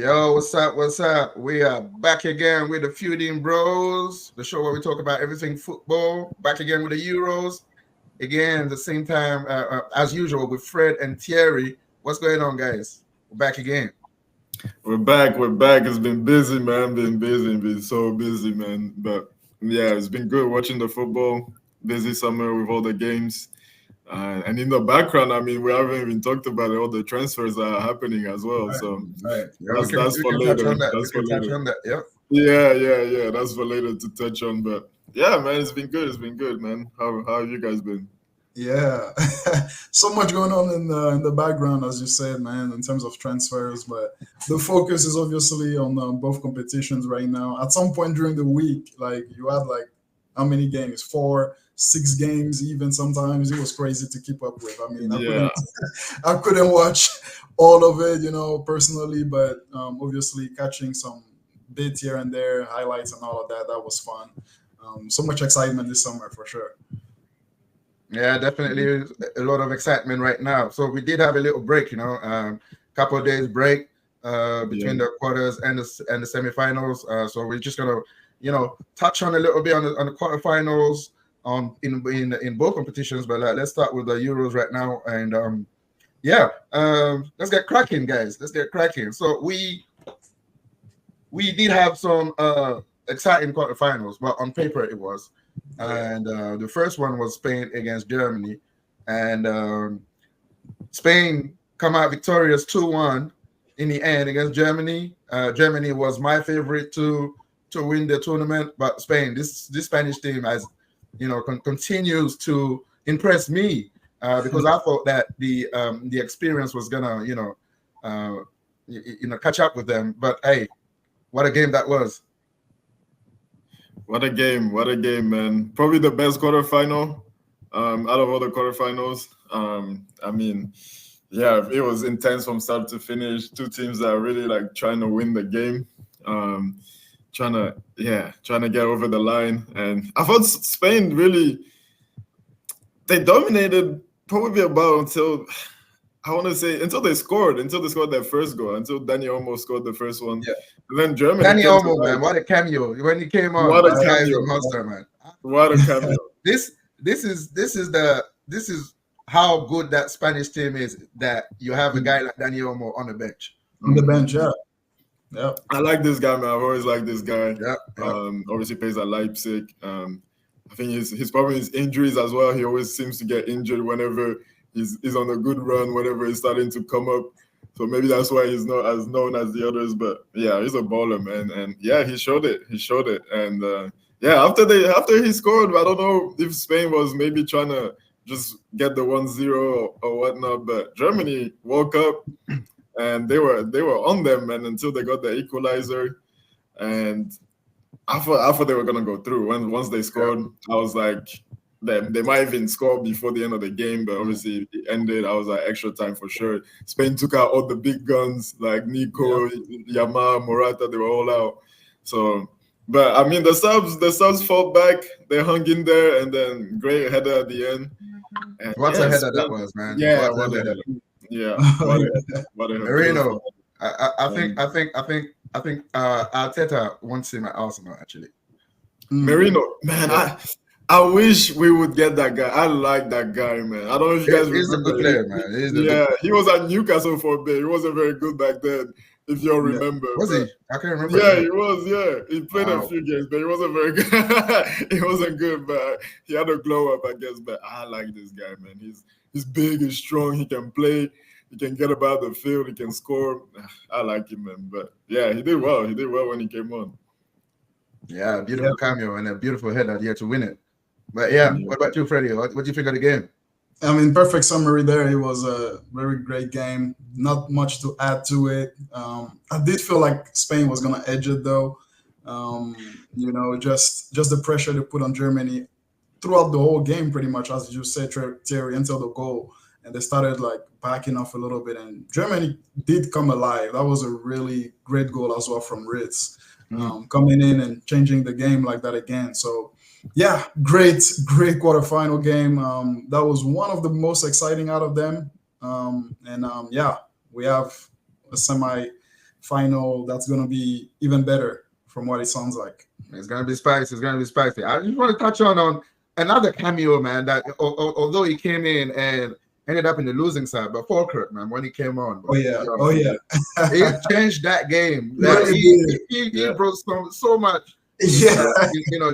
Yo, what's up? What's up? We are back again with the Feuding Bros, the show where we talk about everything football. Back again with the Euros. Again, the same time as usual with Fred and Thierry. What's going on, guys? We're back again. We're back. We're back. It's been busy, man. Been busy. Been so busy, man. But yeah, it's been good watching the football. Busy summer with all the games. And in the background, I mean, we haven't even talked about it, all the transfers that are happening as well. Right. So Right. Yeah, that's we for can touch later. on that. That's We for can touch later. on that. Yep. Yeah. That's for later to touch on. But yeah, man, it's been good. It's been good, man. How have you guys been? Yeah, so much going on in the background, as you said, man, in terms of transfers. But the focus is obviously on both competitions right now. At some point during the week, like you had like how many games? 4, 6 games, even sometimes. It was crazy to keep up with. I mean, I Yeah. couldn't, I couldn't watch all of it, personally. But obviously, catching some bits here and there, highlights and all of that, that was fun. So much excitement this summer for sure. Yeah, definitely a lot of excitement right now. So we did have a little break, couple of days break between Yeah. the quarters and the semifinals. So we're just gonna, touch on a little bit on the quarterfinals in both competitions. But let's start with the Euros right now, and let's get cracking, guys. Let's get cracking. So we did have some exciting quarterfinals, but on paper it was. And the first one was Spain against Germany, and Spain come out victorious 2-1 in the end against Germany. Germany was my favorite to win the tournament, but Spain, this Spanish team, has continues to impress me because I thought that the experience was gonna catch up with them. But hey, what a game that was! What a game! What a game, man! Probably the best quarterfinal out of all the quarterfinals. I mean, yeah, it was intense from start to finish. Two teams that are really like trying to win the game, trying to get over the line. And I thought Spain really they dominated probably about until I want to say until they scored their first goal, until Danny almost scored the first one. Yeah. And then Germany Danny came to Olmo, man, life. what a cameo when he came on. What a This guy is a cameo. monster, man. What a cameo. This is how good that Spanish team is, that you have a guy like Danny Olmo on the bench. On the bench, yeah. Yeah. I like this guy, man. I've always liked this guy. Yeah. Obviously plays at Leipzig. I think his problem is injuries as well. He always seems to get injured whenever he's on a good run, whenever he's starting to come up. So maybe that's why he's not as known as the others. But yeah, he's a baller, man. And yeah, he showed it. And after he scored, I don't know if Spain was maybe trying to just get the 1-0 or whatnot, but Germany woke up and they were on them, man, until they got the equalizer. And I thought they were gonna go through. Once they scored, I was like, they might even score before the end of the game, but obviously it ended. I was like, extra time for sure. Spain took out all the big guns like Nico, Yama, Morata. They were all out. So, but I mean, the subs fought back. They hung in there, and then great header at the end. And What a header that was, man. Yeah, What a header. Yeah, what a Marino. I think Arteta wants him at Arsenal, actually. Marino, man, I wish we would get that guy. I like that guy, man. I don't know if you guys He's a remember. good player, man. He was at Newcastle for a bit. He wasn't very good back then, if you all remember. Was he? I can't remember. Yeah, he was. Yeah, he played a Wow. few games, but he wasn't very good. He wasn't good, but he had a glow up, I guess. But I like this guy, man. He's big, he's strong, he can play, he can get about the field, he can score. I like him, man. But yeah, he did well. He did well when he came on. Yeah, beautiful cameo and a beautiful header here to win it. But yeah, what about you, Freddie? What do you think of the game? I mean, perfect summary there. It was a very great game. Not much to add to it. I did feel like Spain was going to edge it, though. Just the pressure they put on Germany throughout the whole game, pretty much, as you said, Thierry, until the goal. And they started like backing off a little bit. And Germany did come alive. That was a really great goal as well from Ritz, coming in and changing the game like that again. So, yeah, great quarterfinal game. That was one of the most exciting out of them. We have a final that's gonna be even better from what it sounds like. It's gonna be spicy. It's gonna be spicy. I just want to touch on another cameo, man. That although he came in and ended up in the losing side, but Falkirk, man, when he came on, Oh yeah, he changed that game. He really He brought so much, yeah.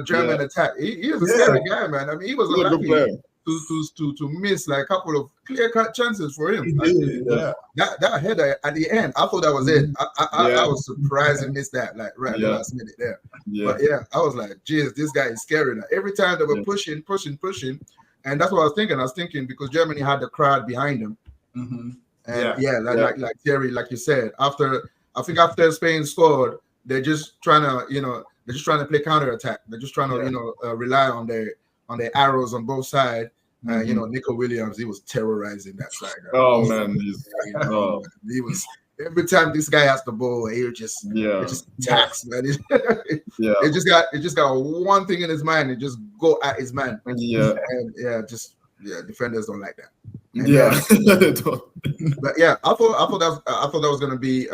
German attack. He was a scary guy, man. I mean, he was He's a good player. to miss like a couple of clear-cut chances for him. He did, yeah. That header at the end, I thought that was it. I was surprised and missed that, like right at the last minute there. Yeah. But yeah, I was like, geez, this guy is scary. Like, every time they were pushing, and that's what I was thinking. I was thinking because Germany had the crowd behind them. Mm-hmm. And like Thierry, like you said, after Spain scored, they're just trying to play counter attack. They're just trying to rely on their arrows on both sides. Nico Williams, he was terrorizing that side. Oh man, he was every time this guy has the ball, he just attacks, man. It just got one thing in his mind, and just go at his man. Defenders don't like that. But yeah, I thought that was gonna be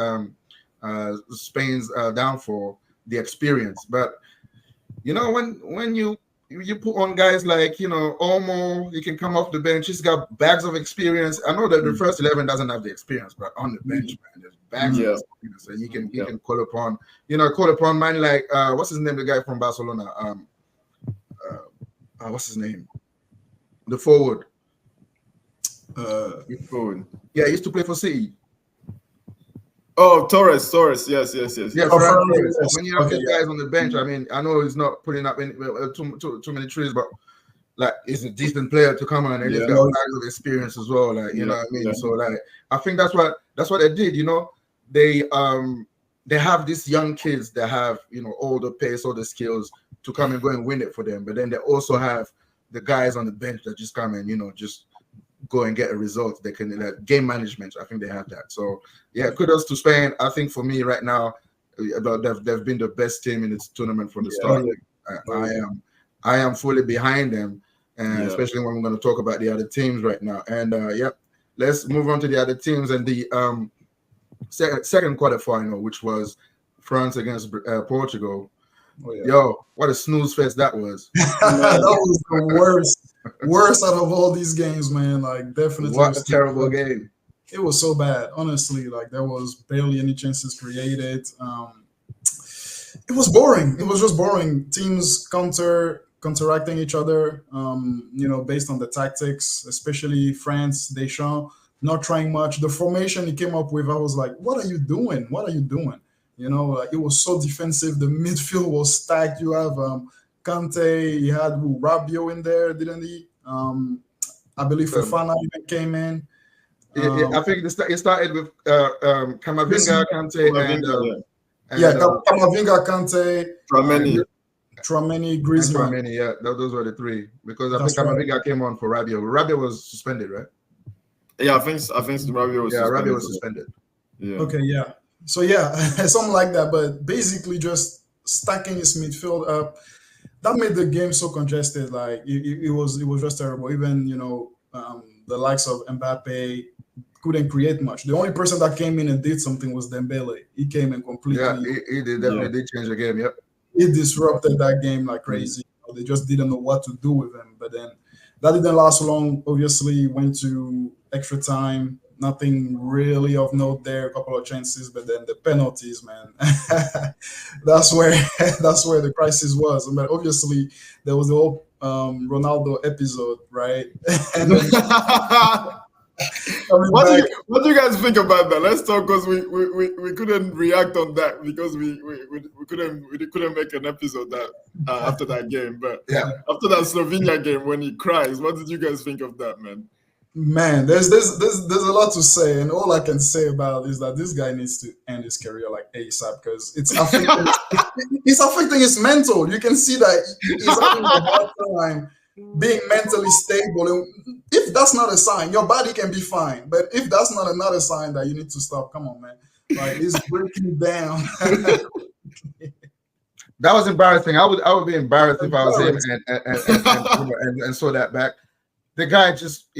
Spain's downfall, the experience. But when you put on guys like Olmo, he can come off the bench. He's got bags of experience. I know that the first 11 doesn't have the experience, but on the bench, man, there's bags of experience, and you can call upon man like what's his name, the guy from Barcelona, what's his name, the forward. Yeah, he used to play for City. Oh, Torres, yes. Yeah, Torres. When you have these guys on the bench, I mean, I know he's not putting up too many trees, but like he's a decent player to come on, and he's got bags of experience as well. Like you know what I mean. So like, I think that's what they did. They have these young kids that have all the pace, all the skills to come and go and win it for them, but then they also have the guys on the bench that just come and just go and get a result. They can game management. I think they have that. So yeah, kudos to Spain. I think for me right now, they've been the best team in this tournament from the start. I am fully behind them, and especially when we're going to talk about the other teams right now. And let's move on to the other teams and the second quarterfinal, which was France against Portugal. Yo, what a snooze fest that was. That was the worst out of all these games, man. Like, definitely. What a terrible game. It was so bad, honestly. Like, there was barely any chances created. It was boring. It was just boring. Teams counteracting each other, based on the tactics, especially France, Deschamps, not trying much. The formation he came up with, I was like, what are you doing? What are you doing? It was so defensive. The midfield was stacked. You have Kante, he had Rabiot in there, didn't he? I believe Fofana even came in. I think it started with Camavinga, Kante, Camavinga, Kante, Tchouaméni, Griezmann. Tchouaméni, those were the three, because I think Camavinga came on for Rabiot. Rabiot was suspended, right? Yeah, I think Rabiot was suspended. Rabiot was suspended. Yeah. Okay, yeah. So yeah, something like that. But basically, just stacking his midfield up, that made the game so congested. Like it was just terrible. Even the likes of Mbappe couldn't create much. The only person that came in and did something was Dembele. He came in completely. Yeah, he definitely did change the game. Yep. He disrupted that game like crazy. They just didn't know what to do with him. But then that didn't last long. Obviously, went to extra time. Nothing really of note there. A couple of chances, but then the penalties, man. that's where the crisis was. But obviously, there was the whole Ronaldo episode, right? And what do you guys think about that? Let's talk, because we couldn't react on that because we couldn't make an episode that after that game. But after that Slovenia game, when he cries, what did you guys think of that, man? Man, there's a lot to say, and all I can say about it is that this guy needs to end his career like ASAP, because it's affecting his mental. You can see that he's having a hard time being mentally stable. And if that's not a sign, your body can be fine, but if that's not another sign that you need to stop, come on, man. Like, he's breaking down. That was embarrassing. I would be embarrassed if I was him and saw that back. The guy just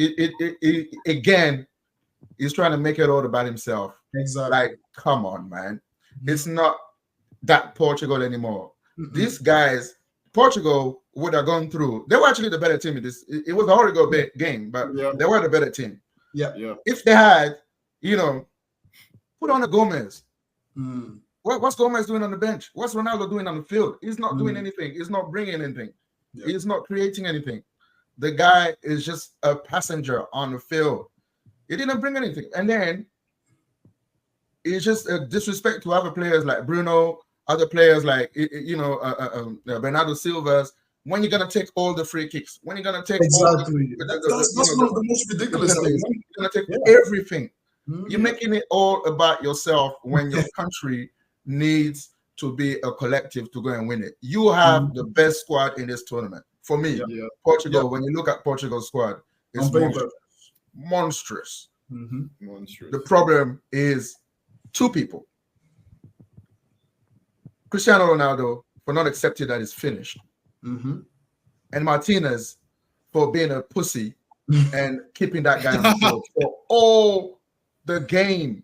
again, he's trying to make it all about himself. Exactly. Like, come on, man. It's not that Portugal anymore. These guys, Portugal would have gone through. They were actually the better team in this. It was a horrible game, but they were the better team. Yeah. If they had, put on a Gomez. What's Gomez doing on the bench? What's Ronaldo doing on the field? He's not doing anything. He's not bringing anything. He's not creating anything. The guy is just a passenger on the field. He didn't bring anything. And then it's just a disrespect to other players like Bruno, other players like, Bernardo Silva's. When you're going to take all the free kicks, when you're going to take that's one of the most ridiculous things. You're going to take everything. You're making it all about yourself when your country needs to be a collective to go and win it. You have the best squad in this tournament. For me, Portugal, when you look at Portugal's squad, it's monstrous. Monstrous. The problem is two people. Cristiano Ronaldo for not accepting that it's finished. And Martinez for being a pussy and keeping that guy on the field for all the game.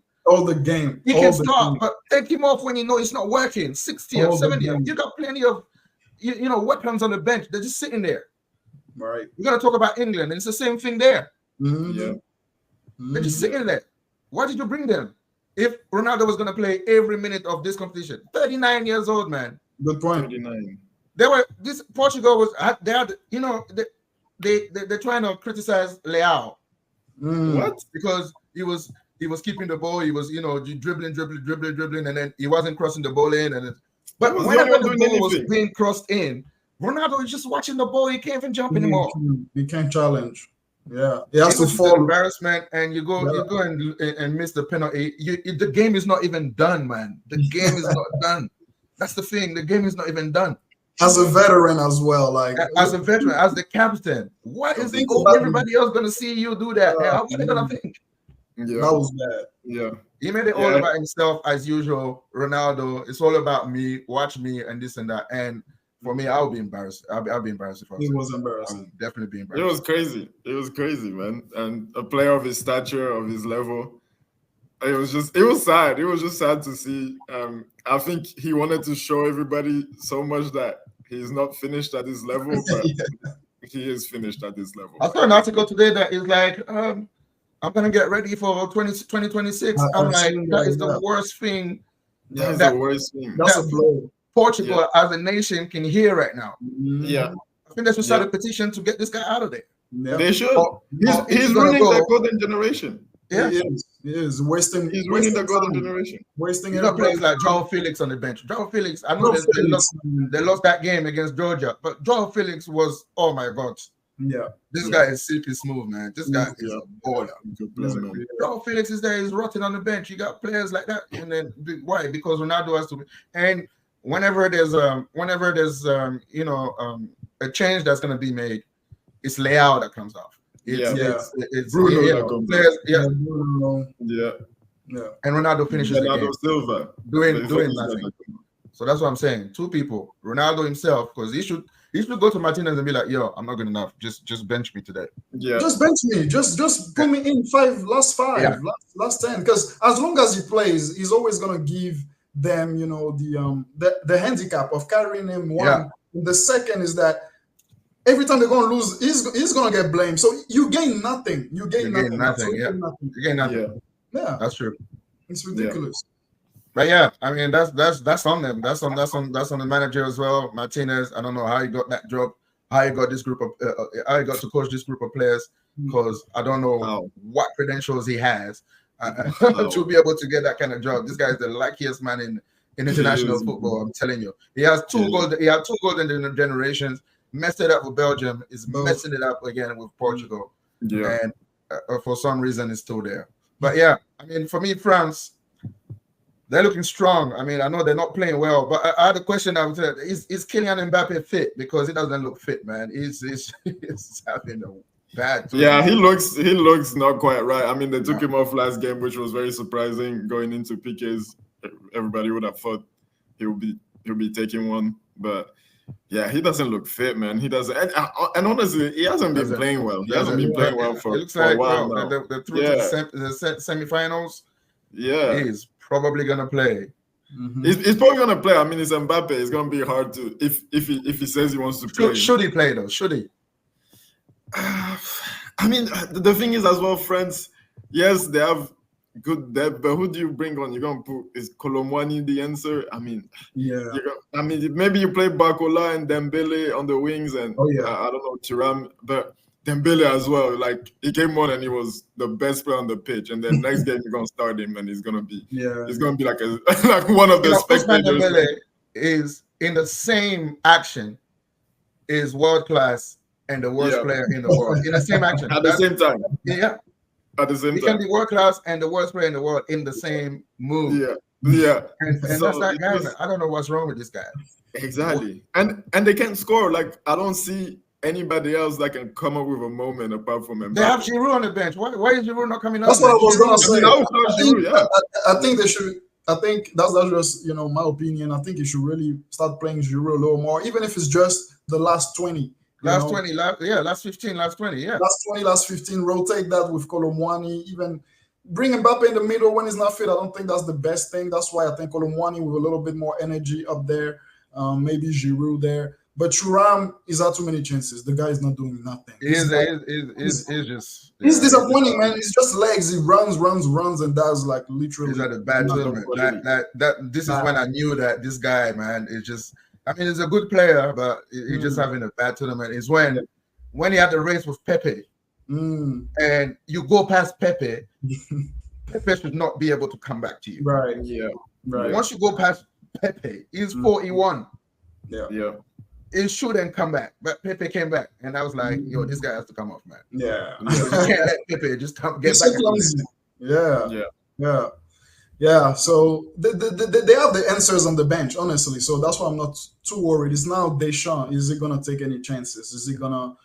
He can start, but take him off when you know it's not working. 60 or 70. You got plenty of weapons on the bench. They're just sitting there. Right. We're gonna talk about England, and it's the same thing there. Yeah. They're just sitting there. Why did you bring them? If Ronaldo was gonna play every minute of this competition, 39 years old, man. Good point. 39. Portugal was they're trying to criticize Leao. What? Because he was keeping the ball, he was dribbling, and then he wasn't crossing the ball in, but whenever the ball was being crossed in, Ronaldo is just watching the ball. He can't even jump anymore. He can't challenge. Yeah, he has to fall. Embarrassment, and you go and miss the penalty. The game is not even done, man. The game is not done. That's the thing. The game is not even done. As a veteran as well, as a veteran, as the captain, what is everybody else gonna see you do that? How are they gonna think? Yeah, that was bad. Yeah, he made it all about himself as usual. Ronaldo, it's all about me. Watch me and this and that. And for me, I'll be embarrassed. I'll be embarrassed if I was. It was embarrassing. I'll definitely be embarrassed. It was crazy. It was crazy, man. And a player of his stature, of his level, it was sad. It was just sad to see. I think he wanted to show everybody so much that he's not finished at this level, but he is finished at this level. I saw an article today that is like, I'm gonna get ready for 2026. I'm like, that is the worst thing. Yeah, that's the worst thing. That's a blow. Portugal as a nation can hear right now. Yeah, I think they should start a petition to get this guy out of there. Yeah. They should. He's ruining the golden generation. Yeah, he is wasting. He's ruining the golden generation. Wasting. You got players like Joao Felix on the bench. Joao Felix, I know they lost that game against Georgia, but Joao Felix was, oh my God. Yeah, this guy is silky smooth, man. This guy is a baller. Joao Felix is there, he's rotting on the bench. You got players like that, and then why? Because Ronaldo has to be. And whenever there's a change that's going to be made, it's Leao that comes off. It's Bruno. Players, and Ronaldo finishes Bernardo the game. Silva doing nothing. So that's what I'm saying. Two people, Ronaldo himself, because he should go to Martinez and be like, "Yo, I'm not good enough. Just bench me today. Yeah, just bench me. Just put me in last 10. Because as long as he plays, he's always gonna give them, the handicap of carrying him one. Yeah. And the second is that every time they're gonna lose, he's gonna get blamed. So you gain nothing. You gain nothing. You gain nothing. Yeah, that's true. It's ridiculous. But yeah, I mean that's on them. That's on the manager as well. Martinez. I don't know how he got that job. How he got this group of how he got to coach this group of players, because I don't know what credentials he has to be able to get that kind of job. This guy is the luckiest man in international football. I'm telling you. He has two golden generations. Messed it up with Belgium. Is messing it up again with Portugal. Yeah, and for some reason it's still there. But yeah, I mean, for me, France, they're looking strong. I mean, I know they're not playing well, but I had a question. I would say, is Kylian Mbappe fit? Because he doesn't look fit, man. He's having a bad. Yeah, he looks not quite right. I mean, they took him off last game, which was very surprising. Going into PK's, everybody would have thought he'll be taking one, but yeah, he doesn't look fit, man. He doesn't, and honestly, he hasn't been playing well. He hasn't been playing well for a while now. They're through to the semifinals. Yeah. He's probably gonna play. Mhm. He's probably gonna play. I mean, it's Mbappe. It's gonna be hard to if he says he wants to play. Should he play though? Should he? I mean, the thing is as well, friends. Yes, they have good depth, but who do you bring on? You're gonna put is Kolomwani the answer? I mean, Yeah. maybe you play Bakola and Dembele on the wings, and Oh, yeah. I don't know Thuram, but Dembele as well. Like he came on and he was the best player on the pitch, and then next game you're gonna start him, and he's gonna be like like one of the Ousmane spectators. Dembele is in the same action, is world class and the worst player in the world in the same action At the same time. Yeah, At the same he time. can be world class and the worst player in the world in the same move. Yeah. And So that's that it guy. was- Man. I don't know what's wrong with this guy. Exactly. And they can't score. Like I don't see anybody else that can come up with a moment apart from Mbappe. They have Giroud on the bench. Why is Giroud not coming up? That's what I was gonna say. I mean, that was I think, Giroud, yeah. I think they should. I think that's just my opinion. I think you should really start playing Giroud a little more, even if it's just the last 20. Last 20, last 15, last 20, yeah. Last 20, last 15, rotate that with Kolomwani, even bring Mbappe in the middle when he's not fit. I don't think that's the best thing. That's why I think Kolomwani with a little bit more energy up there, maybe Giroud there. But Thuram is had too many chances. The guy is not doing nothing. He's disappointing, man. It's just legs. He runs, and does like literally. He's at a bad tournament. This is when I knew that this guy, man, is just. I mean, he's a good player, but he's just having a bad tournament. It's when he had the race with Pepe, and you go past Pepe, Pepe should not be able to come back to you. Right. Yeah. Right. Once you go past Pepe, he's 41. Yeah. It shouldn't come back, but Pepe came back, and I was like, "Yo, this guy has to come off, man. Yeah. You can't let Pepe just get back." Yeah. So they have the answers on the bench, honestly. So that's why I'm not too worried. It's now Deschamps. Is he gonna take any chances? Is he gonna,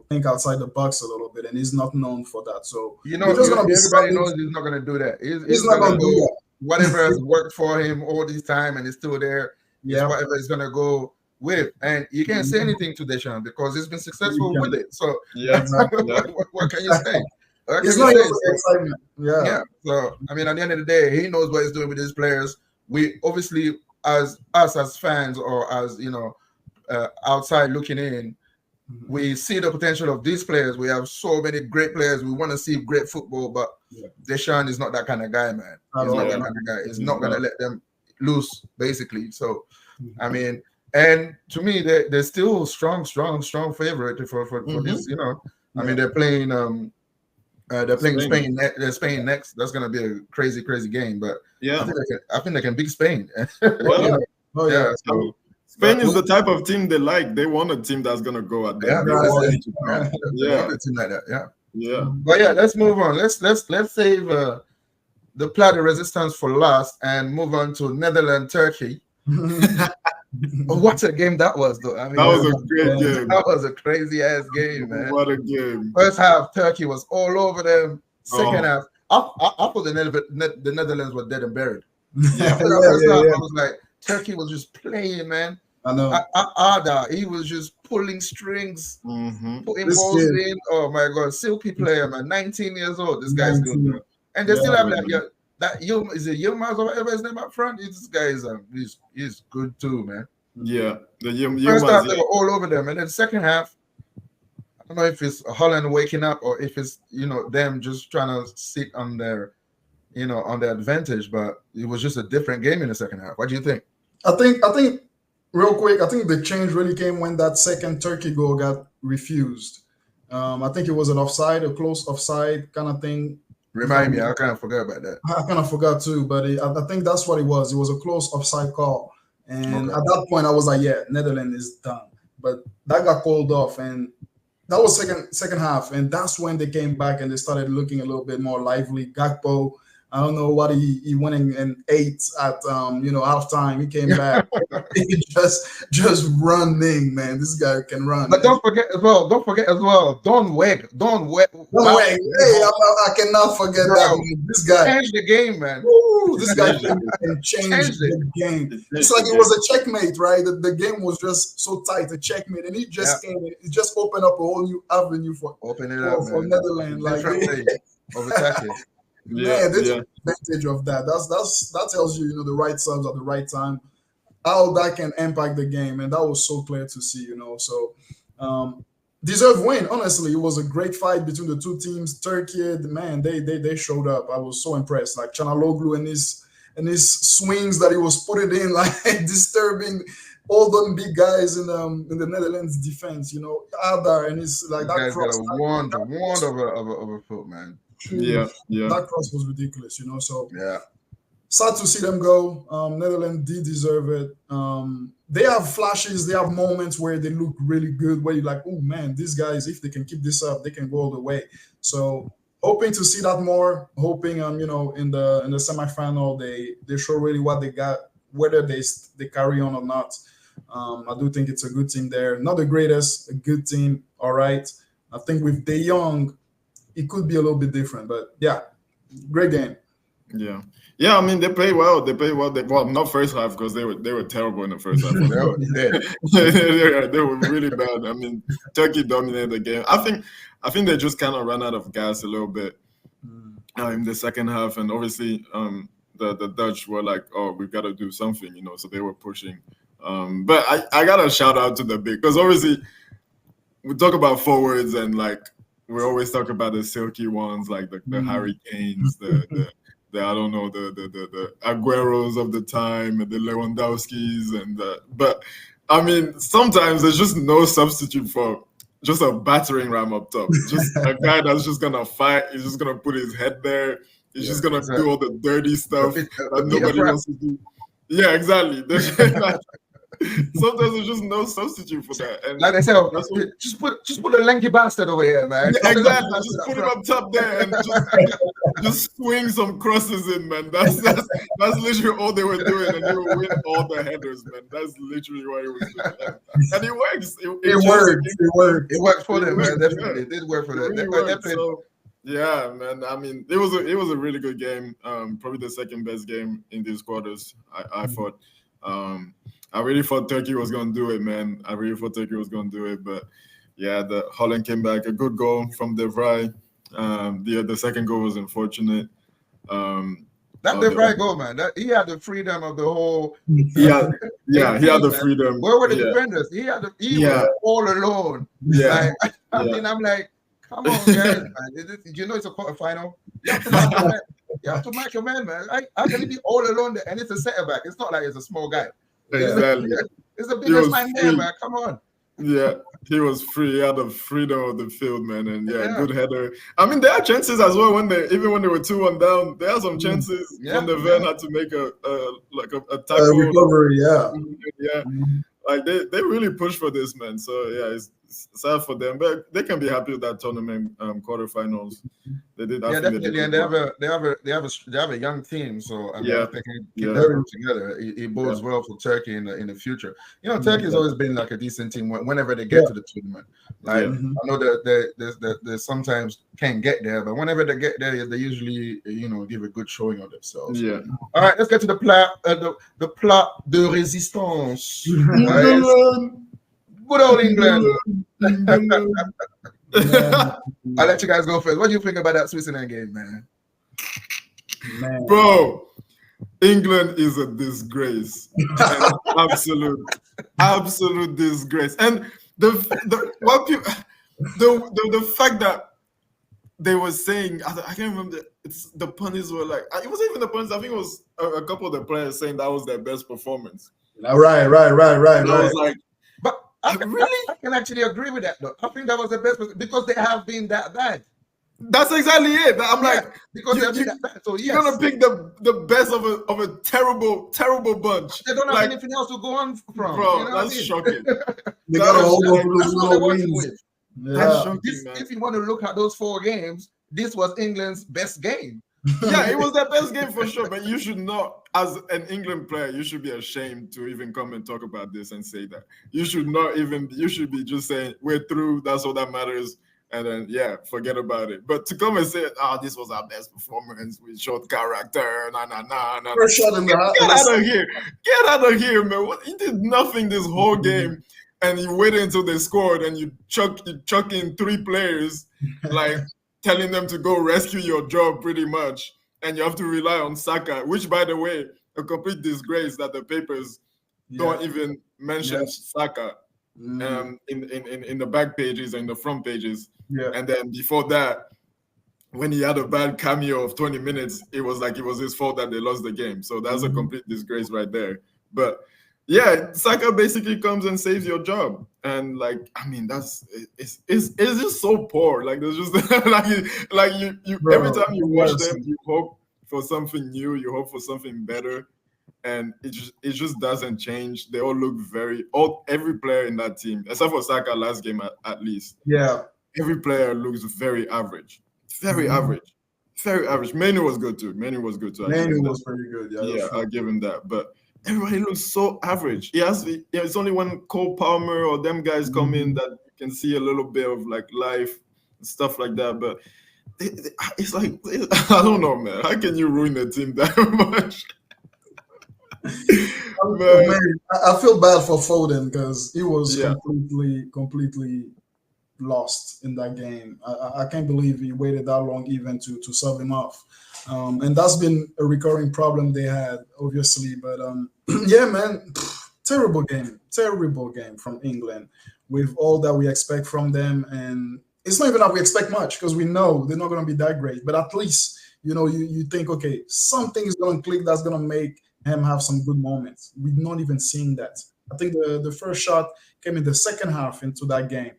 think outside the box a little bit? And he's not known for that. So everybody knows he's not gonna do that. He's not gonna do that. Whatever has worked for him all this time and is still there. Yeah, whatever he's gonna go with, and you can't say anything to Deschamps because he's been successful with it. So what can you say? It's not even excitement. Yeah. So I mean, at the end of the day, he knows what he's doing with his players. We obviously, as fans or as outside looking in, we see the potential of these players. We have so many great players. We want to see great football, but Deschamps is not that kind of guy, man. He's not that kind of guy. He's not gonna let them loose, basically. So, I mean, and to me, they're still strong favorite for this. I mean, they're playing Spain. They're Spain next. That's gonna be a crazy game. But I think they can beat Spain. So Spain is the type of team they like. They want a team that's gonna go at them. They want a team like that. Yeah. But let's move on. Let's save the plat de resistance for last and move on to Netherlands Turkey. What a game that was, though. I mean, that was a great game. That was a crazy ass game, man. What a game! First half, Turkey was all over them. Second half, I thought the Netherlands were dead and buried. First half, I was like, Turkey was just playing, man. I know. Ada, he was just pulling strings, putting balls in. Oh my God, silky player, man. 19 years old. This guy's good, man. And they still have is it Yilmaz or whatever his name up front? This guy is he's good too, man. Yeah, the First half they were all over them, and then second half, I don't know if it's Holland waking up or if it's them just trying to sit on their on their advantage, but it was just a different game in the second half. What do you think? I think real quick, I think the change really came when that second Turkey goal got refused. I think it was an offside, a close offside kind of thing. Remind me, I kind of forgot about that. I kind of forgot too, but I think that's what it was. It was a close offside call. And at that point, I was like, yeah, Netherlands is done. But that got called off, and that was second half. And that's when they came back and they started looking a little bit more lively. Gakpo, I don't know what he went and ate at halftime. He came back. He just running, man. This guy can run. But don't forget as well. Don't wait. Hey, I cannot forget that. Man. This guy changed the game, man. Ooh, this guy can change the game. It's like it was a checkmate, right? The game was just so tight, a checkmate, and he just came in. It just opened up a whole new avenue for Netherlands. Different way of attacking. Man, they took advantage of that. That tells you, the right subs at the right time, how that can impact the game, and that was so clear to see. So deserved win. Honestly, it was a great fight between the two teams. Turkey, man, they showed up. I was so impressed. Like Chanaloglu and his swings that he was putting in, like disturbing all them big guys in the Netherlands defense. Adar and his like that Guys got cross. a wand of a foot, man. Yeah. That cross was ridiculous. So Yeah. sad to see them go. Netherlands did deserve it. They have flashes, they have moments where they look really good, where you're like, oh man, these guys, if they can keep this up, they can go all the way. So hoping to see that more. Hoping in the semifinal they show really what they got, whether they carry on or not. I do think it's a good team there. Not the greatest, a good team. All right. I think with De Jong, it could be a little bit different, but yeah, great game. Yeah, I mean they play well. Well, not first half because they were terrible in the first half. They were really bad. I mean, Turkey dominated the game. I think they just kind of ran out of gas a little bit in the second half, and obviously the Dutch were like, oh, we've got to do something, so they were pushing. But I gotta shout out to the big, because obviously we talk about forwards and like we always talk about the silky ones, like the Harry Kanes, the I don't know, the Agueros of the time, the Lewandowskis, but I mean, sometimes there's just no substitute for just a battering ram up top. Just a guy that's just gonna fight. He's just gonna put his head there. He's just gonna do all the dirty stuff that nobody wants to do. Yeah, exactly. Sometimes there's just no substitute for that. And like I said, just put a lanky bastard over here, man. Yeah, exactly. Just put him up top there and just swing some crosses in, man. That's literally all they were doing, and they would win all the headers, man. That's literally what he was doing, and it works. It worked for them, man. Definitely, it did work for them. Yeah, man. I mean, it was a really good game. Probably the second best game in these quarters. I thought. I really thought Turkey was going to do it, man. But yeah, the Holland came back. A good goal from De Vrij. The second goal was unfortunate. That De Vrij goal, man. He had the freedom of the whole. He had the freedom. Where were the defenders? He was all alone. Yeah. I'm like, come on, guys. It's a quarterfinal. You have to mark your man, man. How can he be all alone there? And it's a center back. It's not like it's a small guy. Exactly. It's the biggest man there, man. Come on. Yeah, he was free. He had the freedom of the field, man, and good header. I mean, there are chances as well when they were 2-1 down. There are some chances when the Van had to make a tackle recovery. Yeah. Like they really push for this, man. So yeah, it's sad for them, but they can be happy with that tournament quarterfinals. They did. Yeah, definitely, and they have a young team, so I mean, if they can keep that group together, it bodes well for Turkey in the future. Turkey has always been like a decent team whenever they get to the tournament. Like I know that they sometimes can't get there, but whenever they get there, they usually give a good showing of themselves. Yeah. All right, let's get to the plat de résistance. Good old England. I'll let you guys go first. What do you think about that Switzerland game, man? Bro, England is a disgrace. Absolute disgrace. And the fact that they were saying, I can't remember, it's the pundits were like, it wasn't even the pundits, I think it was a couple of the players saying that was their best performance. Right. I was like, I can actually agree with that, though. I think that was the best because they have been that bad. That's exactly it. I'm like, because they have been that bad. So you're gonna pick the best of a terrible bunch. They don't have anything else to go on from. Bro, that's shocking. They got a hold of those no wins. If you want to look at those 4 games, this was England's best game. Yeah, it was their best game for sure. But you should not, as an England player, you should be ashamed to even come and talk about this and say that. You should not even. You should be just saying we're through. That's all that matters. And then forget about it. But to come and say, this was our best performance with short character, Get out of here, man. He did nothing this whole game, and you waited until they scored, and you chuck in 3 players, like. telling them to go rescue your job pretty much, and you have to rely on Saka, which, by the way, a complete disgrace that the papers don't even mention Saka in the back pages and the front pages. Yeah. And then before that, when he had a bad cameo of 20 minutes, it was like it was his fault that they lost the game. So that's a complete disgrace right there. But yeah, Saka basically comes and saves your job. And like, I mean, it's just so poor. Like there's just like you Bro, every time you watch them, you hope for something new, you hope for something better. And it just doesn't change. They all look every player in that team, except for Saka last game at least. Yeah. Every player looks very average. Very average. Very average. Manu was good too. Manu was pretty good. Yeah, I'll give him that. But everybody looks so average. It's only when Cole Palmer or them guys come in that you can see a little bit of like life and stuff like that. But it's like, I don't know, man. How can you ruin the team that much? Man, I feel bad for Foden because he was completely lost in that game. I can't believe he waited that long even to sub him off. And that's been a recurring problem they had, obviously. But yeah, man, terrible game from England with all that we expect from them. And it's not even that we expect much because we know they're not going to be that great. But at least, you think, okay, something is going to click that's going to make him have some good moments. We're not even seeing that. I think the first shot came in the second half into that game.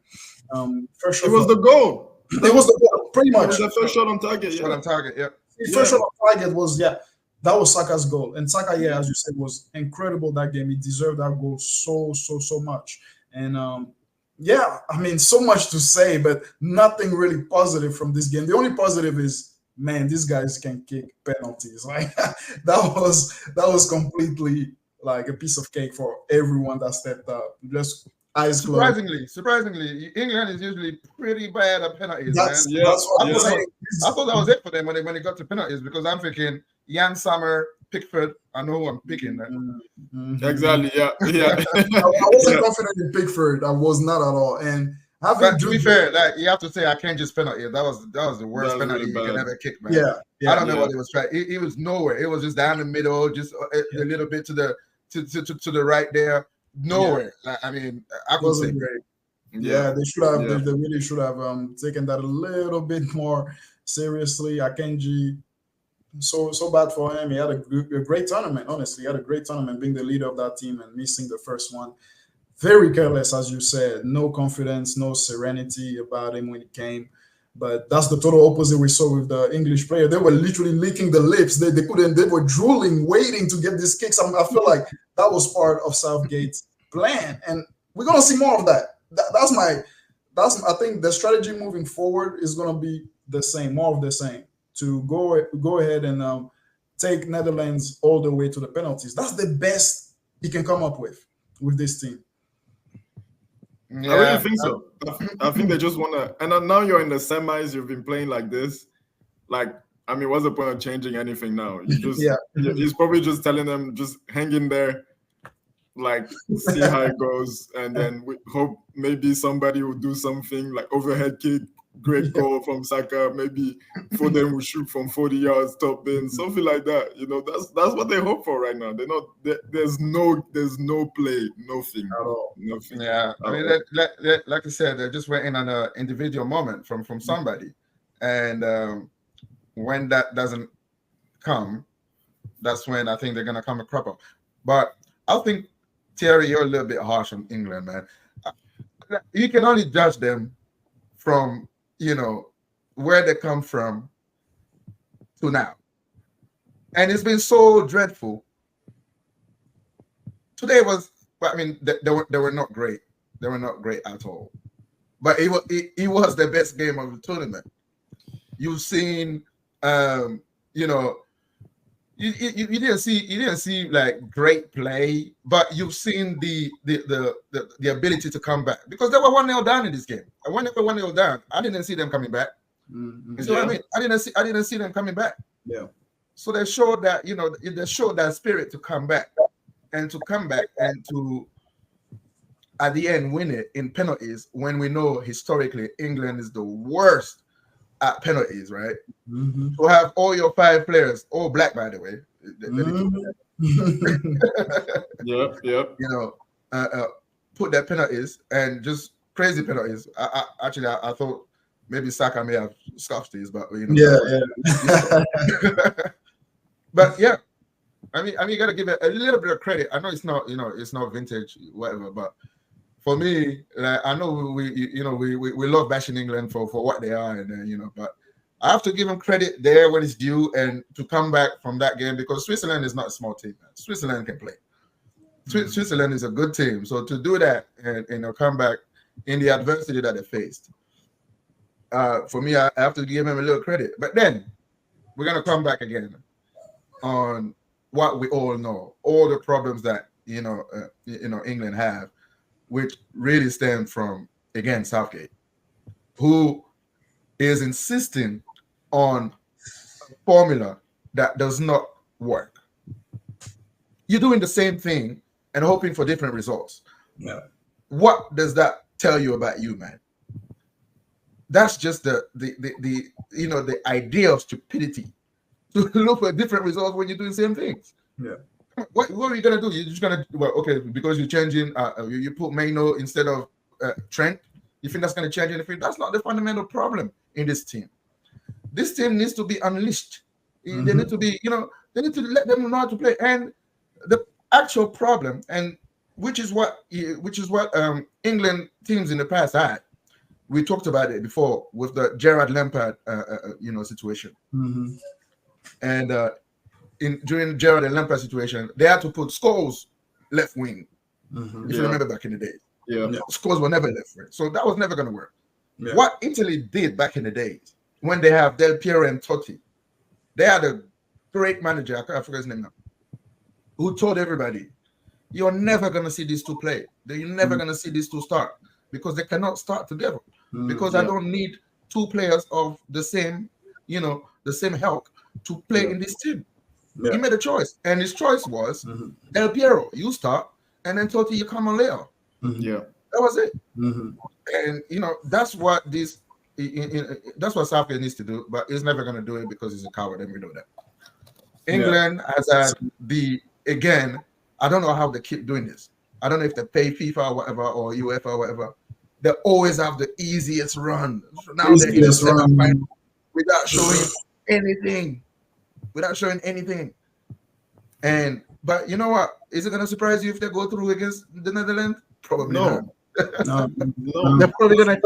First shot it was the goal. It was the goal, pretty much. The first shot on target. Shot on target, yeah. The first shot on target was, that was Saka's goal. And Saka, as you said, was incredible that game. He deserved that goal so much. And I mean, so much to say, but nothing really positive from this game. The only positive is, man, these guys can kick penalties. Like that was completely like a piece of cake for everyone that stepped up. Just eyes closed. Surprisingly, England is usually pretty bad at penalties. That's I thought that was it for them when they got to penalties because I'm thinking Jan Sommer, Pickford. I know who I'm picking. Exactly. Yeah. I wasn't confident in Pickford. I was not at all. And to be fair, like you have to say, I can't just penalty. That was the worst penalty you can ever kick, man. I don't know what it was trying. It was nowhere. It was just down the middle, just a little bit to the right there. Nowhere. Like, I mean, I could say great. They should have. They really should have taken that a little bit more seriously. Akanji, so bad for him. He had a great tournament. Honestly, he had a great tournament, being the leader of that team and missing the first one. Very careless, as you said. No confidence, no serenity about him when he came. But that's the total opposite we saw with the English player. They were literally licking the lips. They couldn't. They were drooling, waiting to get these kicks. I feel like that was part of Southgate's plan, and we're gonna see more of that. I think the strategy moving forward is gonna be the same, more of the same. To go ahead and take Netherlands all the way to the penalties. That's the best he can come up with this team. Yeah, I really think so. I think they just want to. And now you're in the semis. You've been playing like this. Like, I mean, what's the point of changing anything now? You just, he's probably just telling them, just hang in there, like, see how it goes, and then we hope maybe somebody will do something like overhead kick, great goal from Saka. Maybe for them will shoot from 40 yards, top bin, something like that. That's what they hope for right now. They're not. There's no play, nothing at all. Nothing. Yeah, I mean, like I said, they just went in on an individual moment from somebody, and when that doesn't come, that's when I think they're gonna come a crop up. But I think, Thierry, you're a little bit harsh on England, man. You can only judge them from where they come from to now, and it's been so dreadful. Today was, I mean, they were not great. They were not great at all. But it was the best game of the tournament. You've seen, you didn't see like great play, but you've seen the ability to come back because they were 1-0 down in this game. And when they were 1-0 down, I didn't see them coming back. Mm-hmm. So I mean, I didn't see them coming back. Yeah. So they showed that they showed that spirit to come back and to at the end win it in penalties when we know historically England is the worst at penalties, right? Mm-hmm. To have all your 5 players, all black, by the way. Yep. You know, put their penalties and just crazy penalties. I thought maybe Saka may have scuffed these, but you know, but yeah, I mean, you got to give it a little bit of credit. I know it's not, it's not vintage, whatever, but for me, like, I know we love bashing England for what they are, and but I have to give them credit there when it's due, and to come back from that game, because Switzerland is not a small team. Man. Switzerland can play. Switzerland is a good team, so to do that and come back in the adversity that they faced, for me, I have to give them a little credit. But then we're gonna come back again on what we all know, all the problems that England have, which really stem from, again, Southgate, who is insisting on a formula that does not work. You're doing the same thing and hoping for different results. Yeah. What does that tell you about you, man? That's just the idea of stupidity, to look for different results when you're doing the same things. Yeah. What are you gonna do? You're just gonna because you're changing. You put Maino instead of Trent. You think that's gonna change anything? That's not the fundamental problem in this team. This team needs to be unleashed. Mm-hmm. They need to be, they need to let them know how to play. And the actual problem, and which is what England teams in the past had. We talked about it before with the Gerrard Lampard, situation. Mm-hmm. And during Gerrard and Lampard situation, they had to put Scholes left wing. Mm-hmm. If you remember back in the day, Yeah. Scholes were never left wing, so that was never going to work. Yeah. What Italy did back in the days, when they have Del Piero and Totti, they had a great manager, I forget his name now, who told everybody, you're never going to see these two play. You're never going to see these two start, because they cannot start together. Because I don't need 2 players of the same, the same help to play in this team. Yeah. He made a choice, and his choice was Del Piero, you start, and then Totti, you come on later. Yeah. That was it. Mm-hmm. And that's what that's what Southgate needs to do, but he's never going to do it because he's a coward, and we know that. England has had again, I don't know how they keep doing this. I don't know if they pay FIFA or whatever, or UEFA or whatever. They always have the easiest run. Now they're in the semi-final without showing anything. But you know what? Is it going to surprise you if they go through against the Netherlands? Probably not. No. They're probably gonna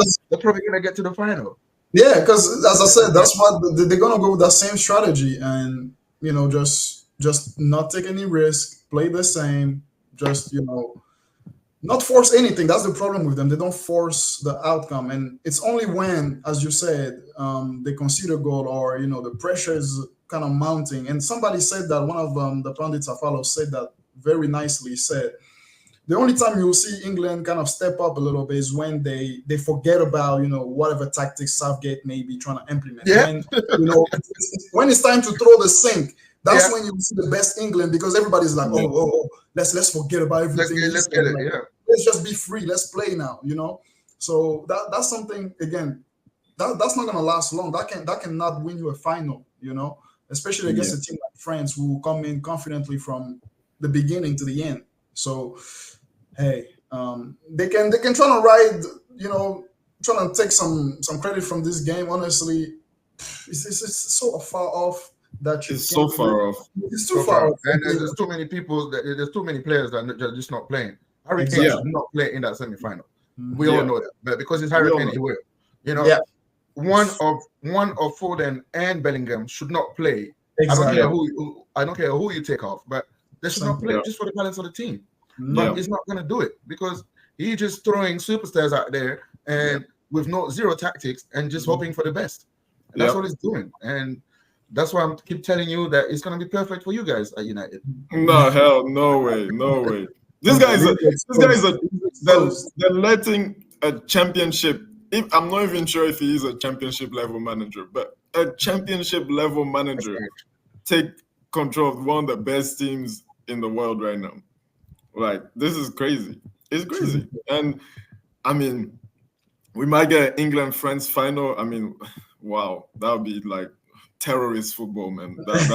get to the final. Yeah, because as I said, that's what they're gonna go with that same strategy, and just not take any risk, play the same, just not force anything. That's the problem with them. They don't force the outcome, and it's only when, as you said, they concede a goal, or the pressure is kind of mounting. And somebody said that, one of the pundits I follow said that very nicely. Said the only time you'll see England kind of step up a little bit is when they forget about whatever tactics Southgate may be trying to implement. Yeah. When it's time to throw the sink, that's when you see the best England, because everybody's like, oh, let's forget about everything. Let's get it. Yeah. Let's just be free. Let's play now. So that's something, again, that's not gonna last long. That cannot win you a final. Especially against a team like France, who come in confidently from the beginning to the end. So, hey, they can try to ride, trying to take some credit from this game. Honestly, it's so far off that it's so far off. It's too far off. And there's too many people. There's too many players that are just not playing. Harry Kane should not play in that semi-final. We all know that, but because it's Harry Kane, he will. One of Foden and Bellingham should not play. Exactly. I don't care who you take off, but they should not play just for the balance of the team. But he's not going to do it, because he's just throwing superstars out there and with zero tactics and just hoping for the best. And that's what he's doing. And that's why I keep telling you that it's going to be perfect for you guys at United. No, hell, no way. These guys they're letting a championship. I'm not even sure if he is a championship level manager, but a championship level manager take control of one of the best teams in the world right now. Like, this is crazy. It's crazy. And I mean, we might get England France final. I mean, wow, that would be like terrorist football, man. That'd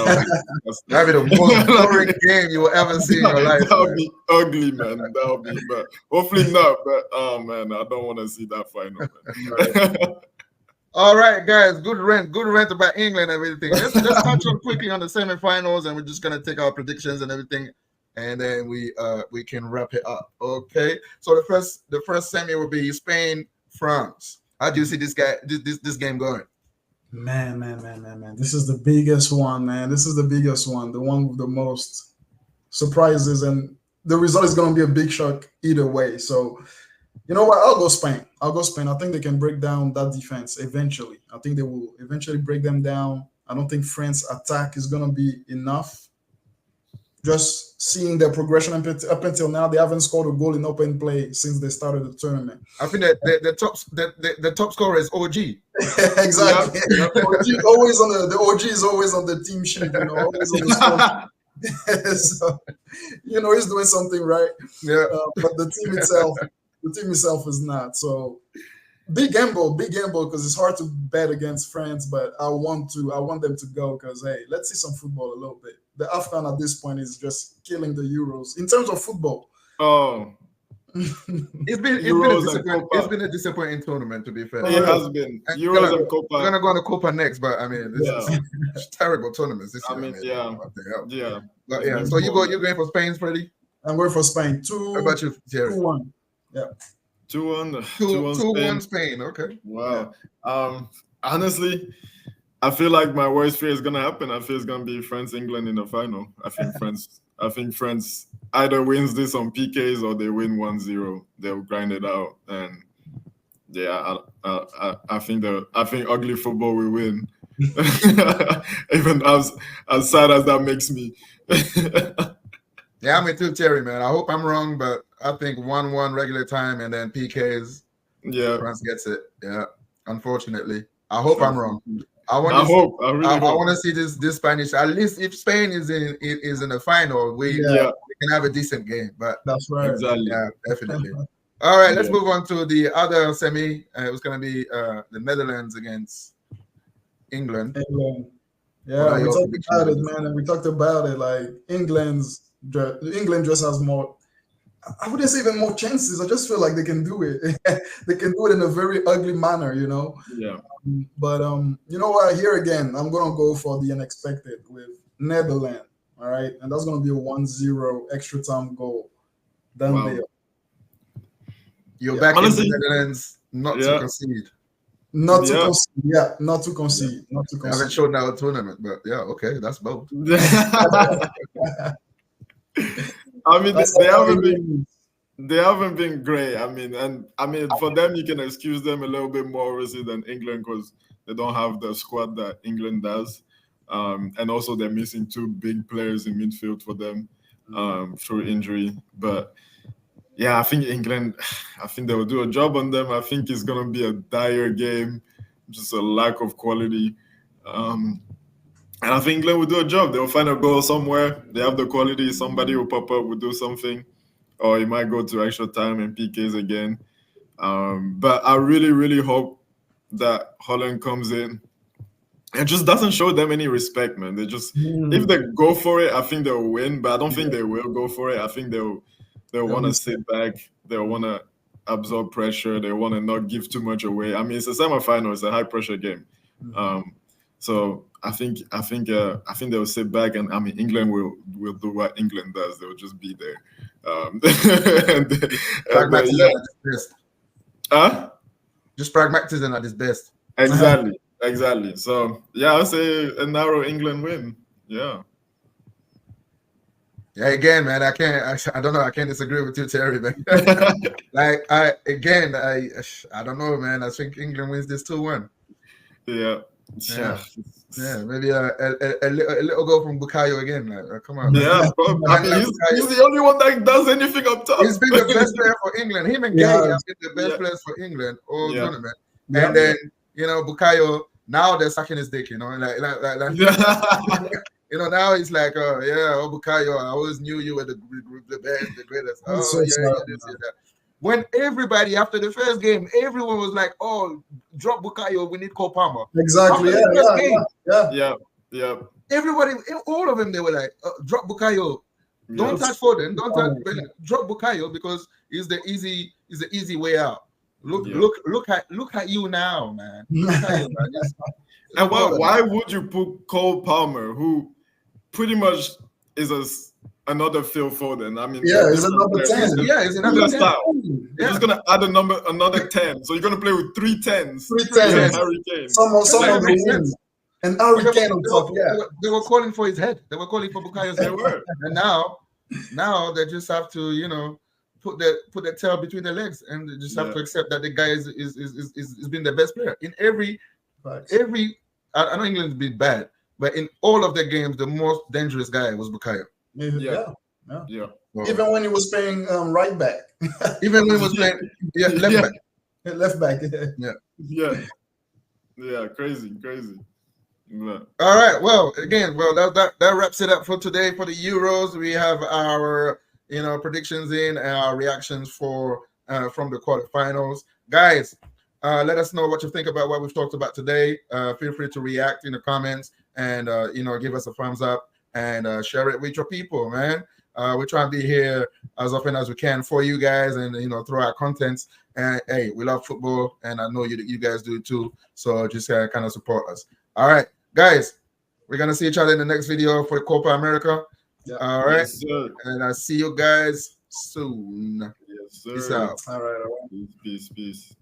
That'd be the most boring game you will ever see in your life. That would be ugly, man. That would be, but hopefully not. But oh man, I don't want to see that final. Man. All right, guys, good rant about England and everything. Let's touch on quickly on the semifinals, and we're just gonna take our predictions and everything, and then we can wrap it up. Okay. So the first semi will be Spain, France. How do you see this game going? Man. This is the biggest one, man. This is the biggest one, the one with the most surprises, and the result is going to be a big shock either way. So, you know what? I'll go Spain. I think they can break down that defense eventually. I think they will eventually break them down. I don't think France attack is going to be enough. Just seeing their progression up until now, they haven't scored a goal in open play since they started the tournament. I think that the top scorer is OG. Exactly. Yeah. The OG is always on the team sheet, always on the score. So, he's doing something right. Yeah. But the team itself is not. So big gamble because it's hard to bet against France, but I want them to go because hey, let's see some football a little bit. The AFCON at this point is just killing the Euros in terms of football. Oh, it's been a disappointing tournament, to be fair. It has been. Euros and Copa. We're gonna go on to Copa next, but I mean, this is terrible tournaments. This year, yeah. But yeah. So you're going for Spain, Freddie? I'm going for Spain. How about you, Jerry? 2-1. Yeah. 2-1. 2-1 Spain. Okay. Wow. Yeah. Honestly, I feel like my worst fear is gonna happen. I feel it's gonna be France-England in the final. I think France either wins this on PKs or they win 1-0. They'll grind it out, and yeah, I think ugly football will win. Even as sad as that makes me. Yeah, I'm too, Terry, man. I hope I'm wrong, but I think 1-1 regular time and then PKs. Yeah, France gets it. Yeah, unfortunately, I hope I'm wrong. I want to see this Spanish. At least if Spain is in the final, we can have a decent game. But that's right. Exactly. Yeah, definitely. All right, let's move on to the other semi. It was going to be the Netherlands against England. Yeah, we talked about it, man, and we talked about it. Like England just has more. I wouldn't say even more chances. I just feel like they can do it. They can do it in a very ugly manner, Yeah. But you know what? Here again, I'm gonna go for the unexpected with Netherlands. All right, and that's gonna be a 1-0 extra time goal. Done deal. You're back in the Netherlands, not to concede. Not to concede. Yeah, not to concede. Not to concede. I haven't shown now a tournament, but yeah, okay, that's both. I mean, they haven't been great. I mean, for them, you can excuse them a little bit more obviously than England because they don't have the squad that England does, and also they're missing two big players in midfield for them through injury. But yeah, I think England, they will do a job on them. I think it's gonna be a dire game, just a lack of quality. And I think England will do a job. They'll find a goal somewhere. They have the quality. Somebody will pop up, will do something. Or it might go to extra time and PKs again. But I really, really hope that Holland comes in and just doesn't show them any respect, man. They just, if they go for it, I think they'll win. But I don't think they will go for it. I think they'll want to sit back. They'll want to absorb pressure. They want to not give too much away. I mean, it's a semifinal. It's a high-pressure game. So I think they'll sit back, and I mean England will do what England does. They'll just be there. Just pragmatism at its best. Exactly. So yeah, I'll say a narrow England win. Yeah. Yeah, again, man, I don't know. I can't disagree with you, Terry, man. I don't know, man. I think England wins this 2-1. Yeah, maybe a little goal from Bukayo again. Come on. Yeah, I mean, he's the only one that does anything up top. He's been the best player for England. Him and Gay have been the best players for England all tournament. Yeah. And then Bukayo, now they're sucking his dick. Now he's like, Bukayo, I always knew you were the best, the greatest. when everybody after the first game, everyone was like, "Oh, drop Bukayo, we need Cole Palmer." Exactly. After the first game, Yeah. everybody, all of them, they were like, "Drop Bukayo, don't touch Foden, don't touch Bellingham. Drop Bukayo because it's the easy way out." Look at you now, man. Look at you, man. And why would you put Cole Palmer, who pretty much is another Phil Foden? I mean, it's another 10. It's another 10. You're just gonna add another 10. So you're gonna play with 3 10s. 3 10s. Harry Kane. Some of the wins. And Harry Kane on top. They were calling for his head. They were calling for Bukayo's head. And now they just have to, put the tail between their legs and they just have to accept that the guy is been the best player in every. I know England's been bad, but in all of the games, the most dangerous guy was Bukayo. Yeah. Even when he was playing right back. Even when he was playing left back. Yeah. Crazy. Yeah. All right. Well, again, that wraps it up for today for the Euros. We have our predictions and our reactions from the quarterfinals, guys. Let us know what you think about what we've talked about today. Feel free to react in the comments and give us a thumbs up and share it with your people, man. We try and be here as often as we can for you guys and through our contents. And hey, we love football, and I know you guys do too. So just kind of support us. All right, guys, we're gonna see each other in the next video for Copa America. Yeah. All right, yes, and I'll see you guys soon. Yes, sir. Peace out. All right. Peace.